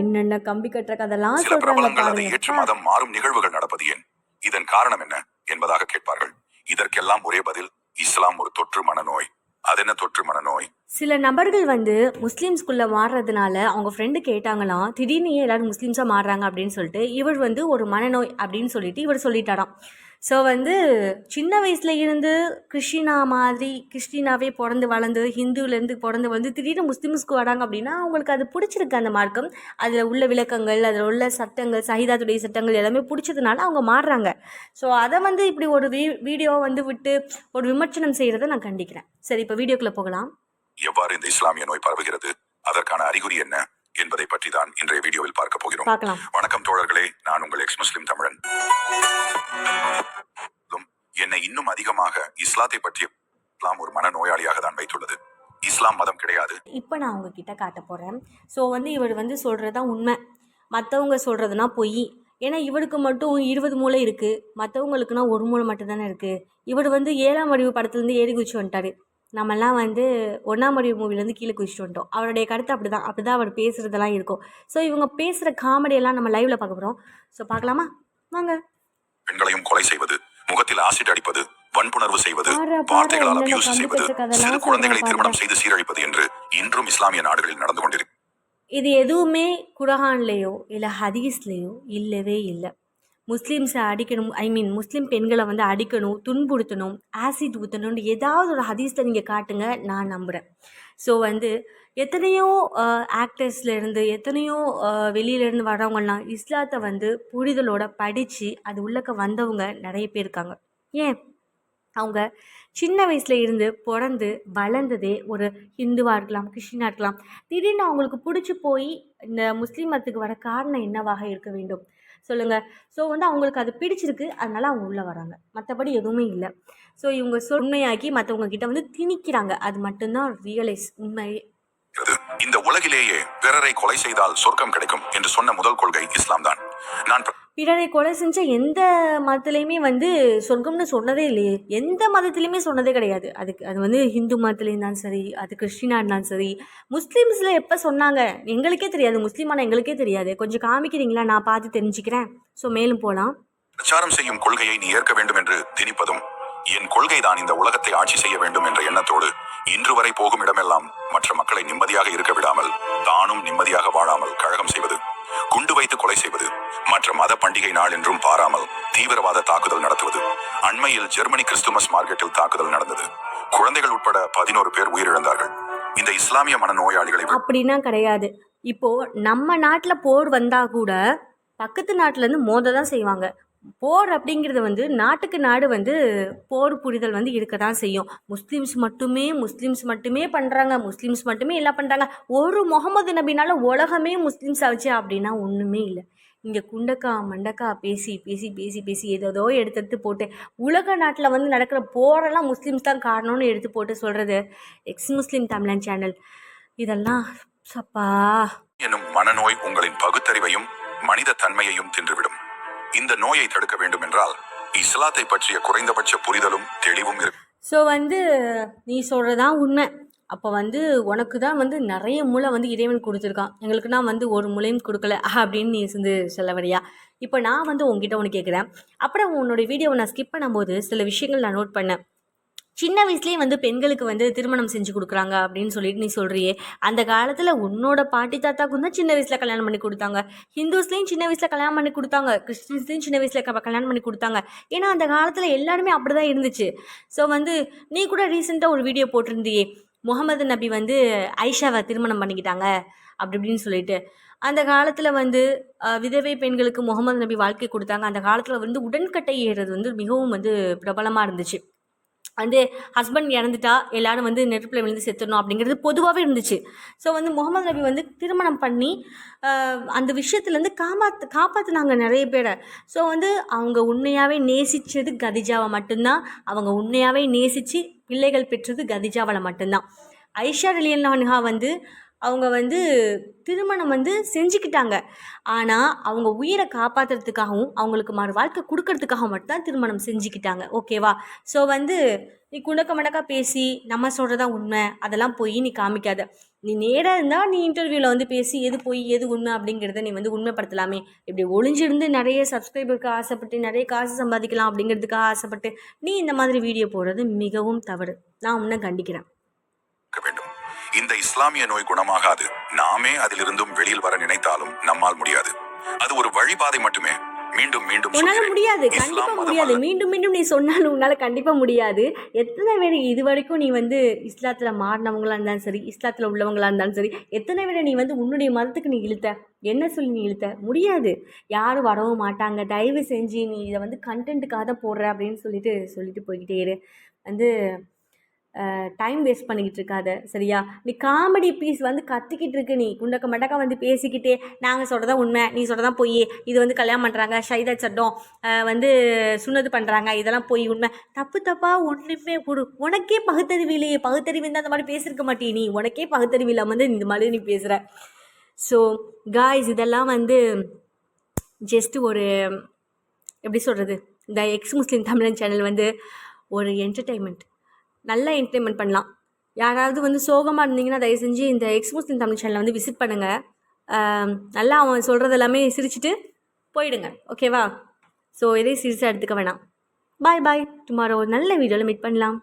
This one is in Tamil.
என்னென்ன கம்பி கட்டுற கதெல்லாம் சில பிரபலங்கள் அதை ஏற்று மதம் மாறும் நிகழ்வுகள் நடப்பது ஏன், இதன் காரணம் என்ன என்பதாக கேட்பார்கள். இதற்கெல்லாம் ஒரே பதில், இஸ்லாம் ஒரு தொற்று மனநோய். அது என்ன தொற்று மனநோய்? சில நபர்கள் வந்து முஸ்லீம்ஸ்குள்ளே மாறுறதுனால அவங்க ஃப்ரெண்டு கேட்டாங்களாம், திடீர்னு ஏன் எல்லாரும் முஸ்லீம்ஸாக மாறுறாங்க அப்படின்னு சொல்லிட்டு. இவர் வந்து ஒரு மனநோய் அப்படின்னு சொல்லிட்டு இவர் சொல்லிட்டாராம். ஸோ வந்து சின்ன வயசில் இருந்து கிறிஸ்டினாவே பிறந்து வளர்ந்து ஹிந்துவிலேருந்து பிறந்து வந்து திடீர்னு முஸ்லீம்ஸ்க்கு வராங்க அப்படின்னா அவங்களுக்கு அது பிடிச்சிருக்கு. அந்த மார்க்கம், அதில் உள்ள விளக்கங்கள், அதில் உள்ள சட்டங்கள், சஹிதாத்துடைய சட்டங்கள் எல்லாமே பிடிச்சதுனால அவங்க மாறுறாங்க. ஸோ அதை வந்து இப்படி ஒரு வீடியோ வந்து விட்டு ஒரு விமர்சனம் செய்கிறத நான் கண்டிக்கிறேன். சரி, இப்போ வீடியோக்குள்ளே போகலாம். எவ்வாறு இந்த இஸ்லாமிய நோய் பரவுகிறது, அதற்கான அறிகுறி என்ன என்பதை பற்றி தான் இன்றைய வீடியோவில் பார்க்க போகிறோம். வணக்கம் தோழர்களே, நான் உங்கள் எக்ஸ் முஸ்லிம் தமிழன். என்னை இன்னும் அதிகமாக இஸ்லாத்தை பற்றி ஒரு மனநோயாளியாக தான் வைத்துள்ளது. இஸ்லாம் மதம் கிடையாது. இப்போ நான் உங்ககிட்ட காட்ட போறேன். ஸோ வந்து இவர் வந்து சொல்றதுதான் உண்மை, மற்றவங்க சொல்றதுனா பொய். ஏன்னா இவருக்கு மட்டும் 20 மூளை இருக்கு, மற்றவங்களுக்குனா ஒரு மூளை மட்டும் தானே இருக்கு. இவர் வந்து 7ஆம் அறிவு படத்துலேருந்து ஏறி குதிச்சு வந்துட்டாரு. நம்மெல்லாம் வந்து 1ஆம் அறிவு மூவிலேருந்து கீழே குதிச்சுட்டு வந்துட்டோம். அவருடைய கருத்து அப்படிதான் அவர் பேசுகிறதெல்லாம் இருக்கும். ஸோ இவங்க பேசுகிற காமெடியெல்லாம் நம்ம லைவில் பார்க்க போகிறோம். ஸோ பார்க்கலாமா வாங்க. பெண்களையும் கொலை செய்வது, முகத்தில் ஆசிட் அடிப்பது, வன்புணர்வு செய்வது, வார்த்தைகளால் அபியூஸ் செய்வது, சிறு குழந்தைகளை திருமணம் செய்து சீரழிப்பது என்று இன்றும் இஸ்லாமிய நாடுகளில் நடந்து கொண்டிருக்கு. இது எதுவுமே குர்ஆன்லேயோ இல்லை ஹதீஸ்லேயோ இல்லவே இல்லை. முஸ்லீம்ஸை அடிக்கணும், முஸ்லீம் பெண்களை வந்து அடிக்கணும், துன்புறுத்தணும், ஆசிட் ஊற்றணும்னு ஏதாவது ஒரு ஹதீஸில் நீங்கள் காட்டுங்க, நான் நம்புகிறேன். ஸோ வந்து எத்தனையோ ஆக்டர்ஸ்லேருந்து எத்தனையோ வெளியிலேருந்து வரவங்கலாம் இஸ்லாத்தை வந்து புரிதலோட படித்து அது உள்ளக்க வந்தவங்க நிறைய பேர் இருக்காங்க. ஏன் அவங்க சின்ன வயசில் இருந்து பிறந்து வளர்ந்ததே ஒரு ஹிந்துவாக இருக்கலாம், கிறிஸ்டினாக இருக்கலாம். திடீர்னு அவங்களுக்கு பிடிச்சி போய் இந்த முஸ்லீம் மதத்துக்கு வர காரணம் என்னவாக இருக்க வேண்டும் சொல்லுங்கள். ஸோ வந்து அவங்களுக்கு அது பிடிச்சிருக்கு, அதனால அவங்க உள்ளே வராங்க, மற்றபடி எதுவுமே இல்லை. ஸோ இவங்க உண்மையாக்கி மற்றவங்க கிட்ட வந்து திணிக்கிறாங்க, அது மட்டும்தான் ரியலைஸ் உண்மையே. இந்த உலகிலேயே பிறரை கொலை செய்தால் சொர்க்கம் கிடைக்கும் என்று சொன்ன முதல் கொள்கை இஸ்லாம் தான். பிறரை கொலை செஞ்ச எந்த மதத்துலேயுமே வந்து சொர்க்கம்னு சொன்னதே இல்லையே, எந்த மதத்துலேயுமே சொன்னதே கிடையாது. அது வந்து ஹிந்து மதத்துலேயும் இருந்தாலும் சரி, அது கிறிஸ்டினாக இருந்தாலும் சரி. முஸ்லீம்ஸில் எப்போ சொன்னாங்க எங்களுக்கே தெரியாது, முஸ்லீமான எங்களுக்கே தெரியாது. கொஞ்சம் காமிக்கிறீங்களா, நான் பார்த்து தெரிஞ்சுக்கிறேன். ஸோ மேலும் போகலாம். பிரச்சாரம் செய்யும் கொள்கையை நீ ஏற்க வேண்டும் என்று திணிப்பதும், என் கொள்கை தான் இந்த உலகத்தை ஆட்சி செய்ய வேண்டும் என்ற எண்ணத்தோடு இன்று வரை போகும் இடமெல்லாம் மற்ற மக்களை நிம்மதியாக இருக்க விடாமல் தானும் நிம்மதியாக வாழாமல் கழகம் செய்வது, குண்டு வைத்து கொலை செய்வது, மற்ற மத பண்டிகை நாள் என்றும் பாராமல் தீவிரவாத தாக்குதல் நடத்துவது. அண்மையில் ஜெர்மனி கிறிஸ்துமஸ் மார்க்கெட்டில் தாக்குதல் நடந்தது. குழந்தைகள் உட்பட 11 பேர் உயிரிழந்தார்கள். இந்த இஸ்லாமிய மனநோயாளிகளை அப்படின்னா கிடையாது. இப்போ நம்ம நாட்டில் போர் வந்தா கூட பக்கத்து நாட்டுல இருந்து மோத தான் செய்வாங்க. போர் அப்படிங்கிறது வந்து நாட்டுக்கு நாடு வந்து போர் புரிதல் வந்து இருக்க தான் செய்யும். முஸ்லீம்ஸ் மட்டுமே பண்ணுறாங்க, முஸ்லீம்ஸ் மட்டுமே எல்லாம் பண்ணுறாங்க. ஒரு முகமது நபினால உலகமே முஸ்லீம்ஸ் ஆச்சு அப்படின்னா ஒன்றுமே இல்லை. இங்கே குண்டக்கா மண்டக்கா பேசி பேசி பேசி பேசி ஏதோ எடுத்து போட்டு உலக நாட்டில் வந்து நடக்கிற போரெல்லாம் முஸ்லீம்ஸ் தான் காரணம்னு எடுத்து போட்டு சொல்கிறது எக்ஸ் முஸ்லீம் தமிழன் சேனல். இதெல்லாம் சப்பா என்னும் மனநோய் உங்களின் பகுத்தறிவையும் மனித தன்மையையும் தின்றுவிடும். இந்த நோயை தடுக்க வேண்டும் என்றால் இஸ்லாத்தை பற்றிய குறைந்தபட்ச புரிதலும் தெளிவும் இருக்கு. ஸோ வந்து நீ சொல்றதான் உண்மை. அப்போ வந்து உனக்கு தான் வந்து நிறைய மூளை வந்து இறைவன் கொடுத்துருக்கான், எங்களுக்குன்னா வந்து ஒரு மூளையும் கொடுக்கல அப்படின்னு நீ வந்து சொல்ல வரியா? இப்போ நான் வந்து உங்ககிட்ட ஒன்று கேட்குறேன். அப்புறம் உன்னோட வீடியோவை நான் ஸ்கிப் பண்ணும்போது சில விஷயங்கள் நான் நோட் பண்ணேன். சின்ன வயசுலேயே வந்து பெண்களுக்கு வந்து திருமணம் செஞ்சு கொடுக்குறாங்க அப்படின்னு சொல்லிட்டு நீ சொல்கிறியே, அந்த காலத்தில் உன்னோட பாட்டி தாத்தாக்கும் தான் சின்ன வயசில் கல்யாணம் பண்ணி கொடுத்தாங்க. ஹிந்துஸ்லேயும் சின்ன வயசில் கல்யாணம் பண்ணி கொடுத்தாங்க, கிறிஸ்டின்ஸ்லேயும் சின்ன வயசில் கல்யாணம் பண்ணி கொடுத்தாங்க. ஏன்னா அந்த காலத்தில் எல்லாருமே அப்படி தான் இருந்துச்சு. ஸோ வந்து நீ கூட ரீசெண்டாக ஒரு வீடியோ போட்டிருந்தியே, முகமது நபி வந்து ஐஷாவை திருமணம் பண்ணிக்கிட்டாங்க அப்படி இப்படின்னு சொல்லிட்டு. அந்த காலத்தில் வந்து விதவை பெண்களுக்கு முகமது நபி வாழ்க்கை கொடுத்தாங்க. அந்த காலத்தில் வந்து உடன்கட்டை ஏறுறது வந்து மிகவும் வந்து பிரபலமாக இருந்துச்சு. வந்து ஹஸ்பண்ட் இறந்துட்டா எல்லாரும் வந்து நெருப்பில் விழுந்து செத்துடணும் அப்படிங்கிறது பொதுவாகவே இருந்துச்சு. ஸோ வந்து முகமது நபி வந்து திருமணம் பண்ணி அந்த விஷயத்துலேருந்து காப்பாற்றினாங்க நிறைய பேரை. ஸோ வந்து அவங்க உண்மையாகவே நேசித்தது கதிஜாவை மட்டும்தான், அவங்க உண்மையாகவே நேசித்து பிள்ளைகள் பெற்றது கதிஜாவால் மட்டும்தான். ஐஷா ரலியல்லாஹு அன்ஹா வந்து அவங்க வந்து திருமணம் வந்து செஞ்சுக்கிட்டாங்க. ஆனால் அவங்க உயிரை காப்பாற்றுறதுக்காகவும் அவங்களுக்கு மறு வாழ்க்கை கொடுக்கறதுக்காக மட்டும்தான் திருமணம் செஞ்சுக்கிட்டாங்க. ஓகேவா? ஸோ வந்து நீ குண்டக்க மடக்கா பேசி நம்ம சொல்கிறதா உண்மை அதெல்லாம் போய் நீ காமிக்காத. நீ நேராக இருந்தால் நீ இன்டர்வியூவில் வந்து பேசி எது போய் எது உண்மை அப்படிங்கிறத நீ வந்து உண்மைப்படுத்தலாமே. இப்படி ஒளிஞ்சிருந்து நிறைய சப்ஸ்கிரைபருக்கு ஆசைப்பட்டு நிறைய காசு சம்பாதிக்கலாம் அப்படிங்கிறதுக்காக ஆசைப்பட்டு நீ இந்த மாதிரி வீடியோ போடுறது மிகவும் தவறு. நான் உன்னை கண்டிக்கிறேன். வேண்டும். இந்த இஸ்லாமிய நோய் குணமாகாது. நாமே அதிலிருந்தும் வெளியில் வர நினைத்தாலும் நம்மால் முடியாது. அது ஒரு வழிபாதை மட்டுமே. மீண்டும் மீண்டும் உன்னால முடியாது, கண்டிப்பா முடியாது. மீண்டும் மீண்டும் நீ சொன்னாலும் உன்னால கண்டிப்பா முடியாது. எத்தனை பேர் இது வரைக்கும் நீ வந்து இஸ்லாத்துல மாறினவங்களா இருந்தாலும் சரி, இஸ்லாத்துல உள்ளவங்களா இருந்தாலும் சரி, எத்தனை பேரை நீ வந்து உன்னுடைய மதத்துக்கு நீ இழுத்த? என்ன சொல்லி நீ இழுத்த? முடியாது. யாரும் வரவும் மாட்டாங்க. தயவு செஞ்சு நீ இதை வந்து கண்டென்ட்டுக்காக தான் போடுற அப்படின்னு சொல்லிட்டு போய்கிட்டே இரு. வந்து டைம் வேஸ்ட் பண்ணிக்கிட்டு இருக்காத, சரியா? நீ காமெடி பீஸ் வந்து கத்திக்கிட்டு இருக்கு. நீ குண்டக்க மண்டக்கா வந்து பேசிக்கிட்டே நாங்கள் சொல்கிறதா உண்மை, நீ சொல்கிறதா பொய், இது வந்து கல்யாணம் பண்ணுறாங்க, ஷைதா சட்டம் வந்து சுண்ணது பண்ணுறாங்க, இதெல்லாம் பொய், உண்மை தப்பு தப்பாக ஒன்றுமே கொடு. உனக்கே பகுத்தறிவு இல்லையே. பகுத்தறிவு இருந்தால் அந்த மாதிரி பேசியிருக்க மாட்டே நீ. உனக்கே பகுத்தறிவு இல்லாமல் வந்து இந்த மாதிரி நீ பேசுகிற. ஸோ காய்ஸ், இதெல்லாம் வந்து ஜஸ்ட்டு ஒரு எப்படி சொல்கிறது, இந்த எக்ஸ் முஸ்லீம் தமிழன் சேனல் வந்து ஒரு என்டர்டெயின்மெண்ட், நல்லா என்டர்டெயின்மெண்ட் பண்ணலாம். யாராவது வந்து சோகமாக இருந்தீங்கன்னா தயவு செஞ்சு இந்த எக்ஸ் முஸ்லீம் தமிழ் சேனலை வந்து விசிட் பண்ணுங்கள். நல்லா அவன் சொல்கிறது எல்லாமே சிரிச்சுட்டு போயிடுங்க. ஓகேவா? ஸோ எதையும் சீரியஸாக எடுத்துக்க வேணாம். பாய் பாய். டுமாரோ நல்ல வீடியோவில் மீட் பண்ணலாம்.